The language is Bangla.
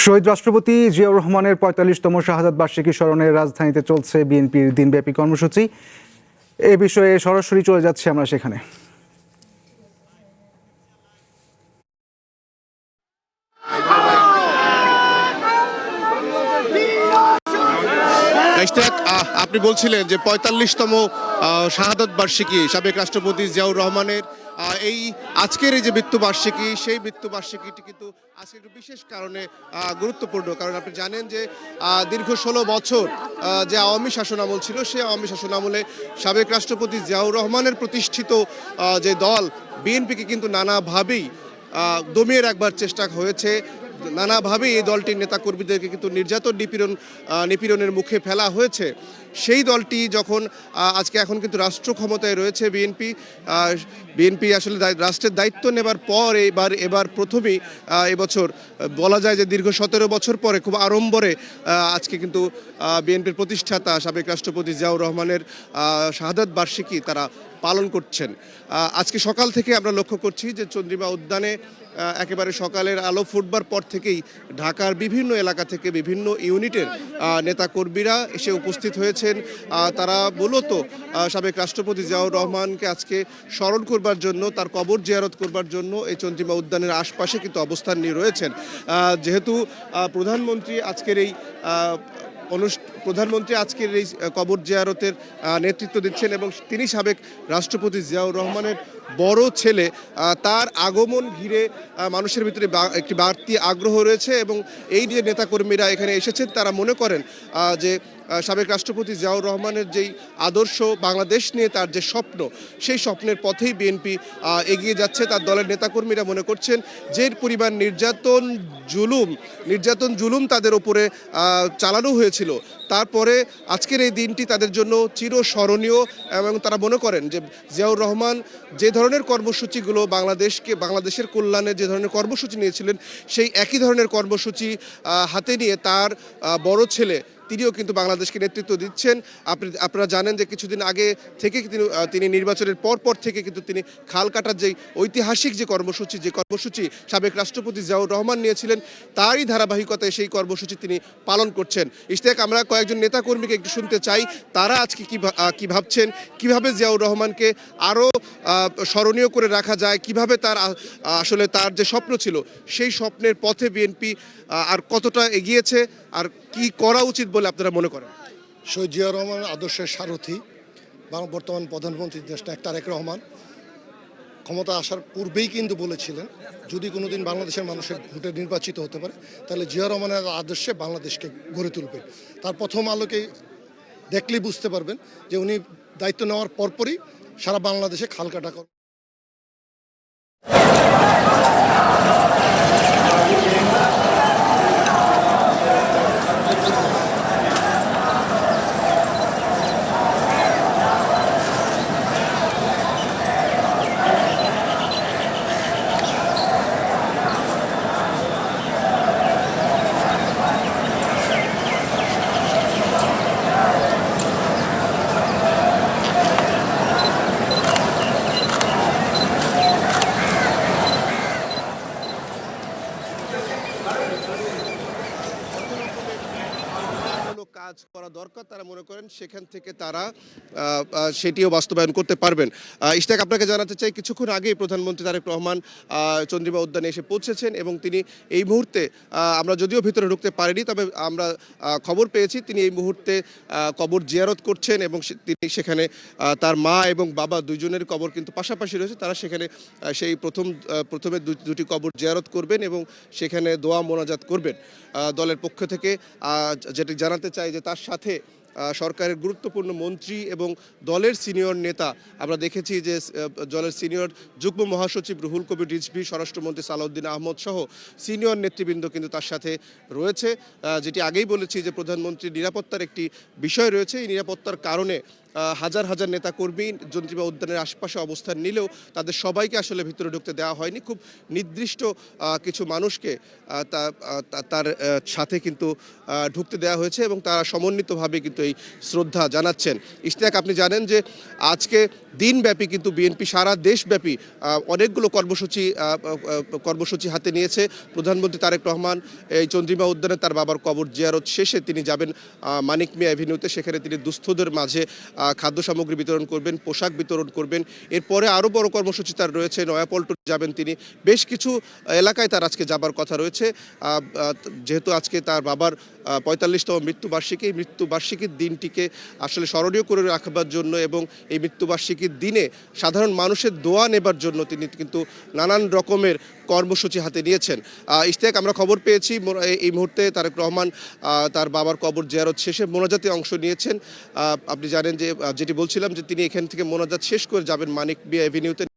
শহীদ রাষ্ট্রপতি জিয়াউর রহমানের ৪৫তম শাহাদাত বার্ষিকী স্মরণে রাজধানীতে চলছে বিএনপির দিনব্যাপী কর্মসূচি। এ বিষয়ে সরাসরি চলে যাচ্ছি আমরা সেখানে। আপনি বলছিলেন যে ৪৫তম শাহাদাত বার্ষিকী সাবেক রাষ্ট্রপতি জিয়াউর রহমানের এই আজকের এই যে মৃত্যুবার্ষিকী, সেই মৃত্যুবার্ষিকীটি কিন্তু আজকে একটু বিশেষ কারণে গুরুত্বপূর্ণ। কারণ আপনি জানেন যে দীর্ঘ ১৬ বছর যে আওয়ামী শাসনামল ছিল, সেই আওয়ামী শাসনামলে সাবেক রাষ্ট্রপতি জিয়াউর রহমানের প্রতিষ্ঠিত যে দল বিএনপিকে কিন্তু নানাভাবেই দমিয়ে রাখবার চেষ্টা হয়েছে। নানাভাবেই এই দলটির নেতাকর্মীদেরকে কিন্তু নির্যাতন নিপীড়নের মুখে ফেলা হয়েছে। সেই দলটি যখন আজকে এখন কিন্তু রাষ্ট্র ক্ষমতায় রয়েছে বিএনপি আসলে রাষ্ট্রের দায়িত্ব নেবার পর এবার প্রথমেই এবছর বলা যায় যে দীর্ঘ ১৭ বছর পরে খুব আড়ম্বরে আজকে কিন্তু বিএনপির প্রতিষ্ঠাতা সাবেক রাষ্ট্রপতি জিয়াউর রহমানের শাহাদাত বার্ষিকী তারা পালন করছেন। আজকে সকাল থেকে আমরা লক্ষ্য করছি যে চন্দ্রিমা উদ্যানে একেবারে সকালের আলো ফুটবার পর থেকেই ঢাকার বিভিন্ন এলাকা থেকে বিভিন্ন ইউনিটের নেতাকর্মীরা এসে উপস্থিত হয়েছেন। তারা মূলত সাবেক রাষ্ট্রপতি জিয়াউর রহমানকে আজকে স্মরণ করবার জন্য, তার কবর জিয়ারত করবার জন্য এই চন্দ্রিমা উদ্যানের আশপাশে কিন্তু অবস্থান নিয়ে রয়েছেন। যেহেতু প্রধানমন্ত্রী আজকের এই কবর জিয়ারতের নেতৃত্ব দিচ্ছেন এবং তিনি সাবেক রাষ্ট্রপতি জিয়াউর রহমানের বড় ছেলে, তার আগমন ঘিরে মানুষের ভিতরে একটি বাড়তি আগ্রহ রয়েছে এবং এই যে নেতাকর্মীরা এখানে এসেছেন তারা মনে করেন যে সাবেক রাষ্ট্রপতি জিয়াউর রহমানের যেই আদর্শ, বাংলাদেশ নিয়ে তার যে স্বপ্ন, সেই স্বপ্নের পথেই বিএনপি এগিয়ে যাচ্ছে। তার দলের নেতাকর্মীরা মনে করছেন যে পরিমাণ নির্যাতন জুলুম তাদের ওপরে চালানো হয়েছিল, তারপরে আজকের এই দিনটি তাদের জন্য চিরস্মরণীয় এবং তারা মনে করেন যে জিয়াউর রহমান যে ধরনের কর্মসূচিগুলো বাংলাদেশের কল্যাণে যে ধরনের কর্মসূচি নিয়েছিলেন, সেই একই ধরনের কর্মসূচি হাতে নিয়ে তার বড় ছেলে তিনিও কিন্তু বাংলাদেশকে নেতৃত্ব দিচ্ছেন। আপনারা জানেন যে কিছুদিন আগে থেকে তিনি নির্বাচনের পর থেকে কিন্তু তিনি খাল কাটার যে ঐতিহাসিক যে কর্মসূচি সাবেক রাষ্ট্রপতি জিয়াউর রহমান নিয়েছিলেন, তারই ধারাবাহিকতায় সেই কর্মসূচি তিনি পালন করছেন। ইশতিয়াক, আমরা কয়েকজন নেতাকর্মীকে একটু শুনতে চাই তারা আজকে কি ভাবছেন, কিভাবে জিয়াউর রহমানকে আরও স্মরণীয় করে রাখা যায়, কিভাবে তার যে স্বপ্ন ছিল সেই স্বপ্নের পথে বিএনপি আর কতটা এগিয়েছে, আর কি করা উচিত বলে আপনারা মনে করেন? শহীদ জিয়াউর রহমান আদর্শের সারথি বর্তমান প্রধানমন্ত্রী দেশনায়ক তারেক রহমান ক্ষমতা আসার পূর্বেই কিন্তু বলেছিলেন যদি কোনোদিন বাংলাদেশের মানুষের ভোটে নির্বাচিত হতে পারে তাহলে জিয়াউর রহমানের আদর্শে বাংলাদেশকে গড়ে তুলবে। তার প্রথম আলোকে দেখলেই বুঝতে পারবেন যে উনি দায়িত্ব নেওয়ার পরপরই সারা বাংলাদেশে খাল কাটা করে। কাজ করা দরকার তারা মনে করেন, সেখান থেকে তারা সেটিও বাস্তবায়ন করতে পারবেন। ইশতিয়াক, আপনাকে জানাতে চাই কিছুক্ষণ আগেই প্রধানমন্ত্রী তারেক রহমান চন্দ্রিমা উদ্যানে এসে পৌঁছেছেন এবং তিনি এই মুহূর্তে, আমরা যদিও ভিতরে ঢুকতে পারিনি, তবে আমরা খবর পেয়েছি তিনি এই মুহূর্তে কবর জিয়ারত করছেন এবং তিনি সেখানে তার মা এবং বাবা দুজনের কবর কিন্তু পাশাপাশি রয়েছে। তারা সেখানে সেই প্রথমে দুটি কবর জিয়ারত করবেন এবং সেখানে দোয়া মোনাজাত করবেন। দলের পক্ষ থেকে যেটি জানাতে চাই যে তার সাথে সরকারের গুরুত্বপূর্ণ মন্ত্রী এবং দলের সিনিয়র নেতা আমরা দেখেছি যে দলের সিনিয়র যুগ্ম মহাসচিব রুহুল কবির রিজভী, স্বরাষ্ট্রমন্ত্রী সালাউদ্দিন আহমদ সহ সিনিয়র নেতৃবৃন্দ কিন্তু তার সাথে রয়েছে। যেটি আগেই বলেছি যে প্রধানমন্ত্রীর নিরাপত্তার একটি বিষয় রয়েছে, এই নিরাপত্তার কারণে হাজার হাজার নেতাকর্মী চন্দ্রিমা উদ্যানের আশপাশে অবস্থান নিলেও তাদের সবাইকে আসলে ভিতরে ঢুকতে দেওয়া হয়নি। খুব নির্দিষ্ট কিছু মানুষকে তার সাথে কিন্তু ঢুকতে দেওয়া হয়েছে এবং তারা সমন্বিতভাবে কিন্তু এই শ্রদ্ধা জানাচ্ছেন। ইশতিয়াক, আপনি জানেন যে আজকে দিনব্যাপী কিন্তু বিএনপি সারা দেশব্যাপী অনেকগুলো কর্মসূচি হাতে নিয়েছে। প্রধানমন্ত্রী তারেক রহমান এই চন্দ্রিমা উদ্যানে তার বাবার কবর জিয়ারত শেষে তিনি যাবেন মানিক মিয়া অ্যাভিনিউতে, সেখানে তিনি দুস্থদের মাঝে খাদ্য সামগ্রী বিতরণ করবেন, পোশাক বিতরণ করবেন। এরপরে আরও বড় কর্মসূচি তার রয়েছে, নয়াপল্টন যাবেন তিনি। বেশ কিছু এলাকায় তার আজকে যাবার কথা রয়েছে, যেহেতু আজকে তার বাবার ৪৫তম মৃত্যুবার্ষিকী। এই মৃত্যুবার্ষিকীর দিনটিকে আসলে স্মরণীয় করে রাখবার জন্য এবং এই মৃত্যুবার্ষিকীর দিনে সাধারণ মানুষের দোয়া নেবার জন্য তিনি কিন্তু নানান রকমের কর্মসূচি হাতে নিয়েছেন। ইশতিয়াক, আমরা খবর পেয়েছি এই মুহূর্তে তারেক রহমান তার বাবার কবর জিয়ারত শেষে মোনাজাতে অংশ নিয়েছেন। আপনি জানেন যে যেটি বলছিলাম যে তিনি এখান থেকে মোনাজাত শেষ করে যাবেন মানিক মিয়া অ্যাভিনিউতে।